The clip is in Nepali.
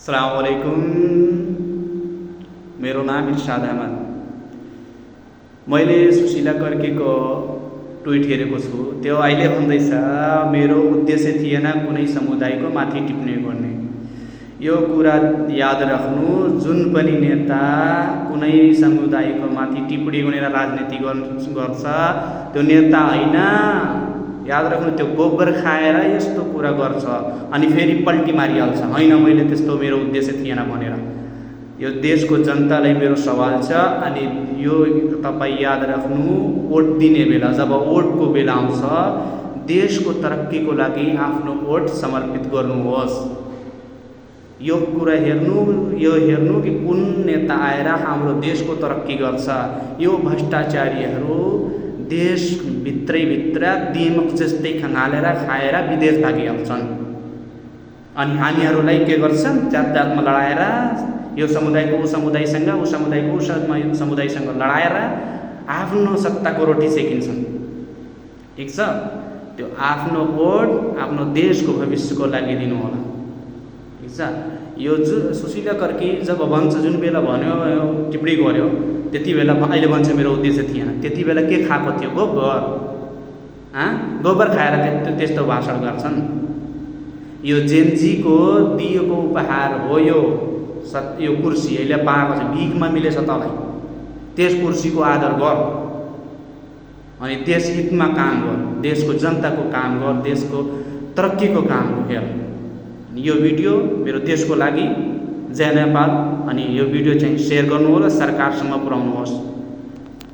अस्सलामुअलैकुम। मेरो नाम इर्शाद अहमद। मैले सुशीला कर्कीको ट्विट हेरेको छु। त्यो अहिले भन्दैछ मेरो उद्देश्य थिएन कुनै समुदायको माथि टिप्पणी गर्ने। यो कुरा याद राख्नु, जुन पनि नेता कुनै समुदायको माथि टिप्पणी गरेर राजनीति गर्छ त्यो नेता होइन। याद राख्नु, त्यो गोबर खाएर यस्तो कुरा गर्छ अनि फेरि पल्टी मारिहाल्छ, होइन मैले त्यस्तो मेरो उद्देश्य थिएन भनेर। यो देशको जनतालाई मेरो सवाल छ। अनि यो तपाईँ याद राख्नु, भोट दिने बेला, जब भोटको बेला आउँछ, देशको तरक्कीको लागि आफ्नो भोट समर्पित गर्नुहोस्। यो कुरा हेर्नु कि कुन नेता आएर हाम्रो देशको तरक्की गर्छ। यो भ्रष्टाचारीहरू देशभित्र दिमक जस्तै खङ्गालेर खाएर विदेश भागिहाल्छन्। अनि हामीहरूलाई के गर्छन्, जात जातमा लडाएर यो समुदायको ऊ समुदायसँग, ऊ समुदायको ऊ समुदायसँग लडाएर आफ्नो सत्ताको रोटी सेकिन्छन्। ठिक छ, त्यो आफ्नो भोट आफ्नो देशको भविष्यको लागि दिनु होला। ठिक छ, यो सुशीला कर्की जब भन्छ, जुन बेला भन्यो टिप्पणी गर्यो, त्यति बेला अहिले भन्छ मेरो उद्देश्य थिएन। त्यति बेला के खाएको थियो? गोबर खाएर त्यस्तो भाषण गर्छन्। यो जेनजीको दिएको उपहार हो। यो कुर्सी अहिले पाएको छ, भिखमा मिलेछ तँलाई। त्यस कुर्सीको आदर गर अनि देश हितमा काम गर, देशको जनताको काम गर, देशको तरक्कीको काम हेर। यो भिडियो मेरो देशको लागि, जय नेपाल। अनि यो भिडियो चाहिँ सेयर गर्नुहोला, सरकारसम्म पुर्याउनुहोस्।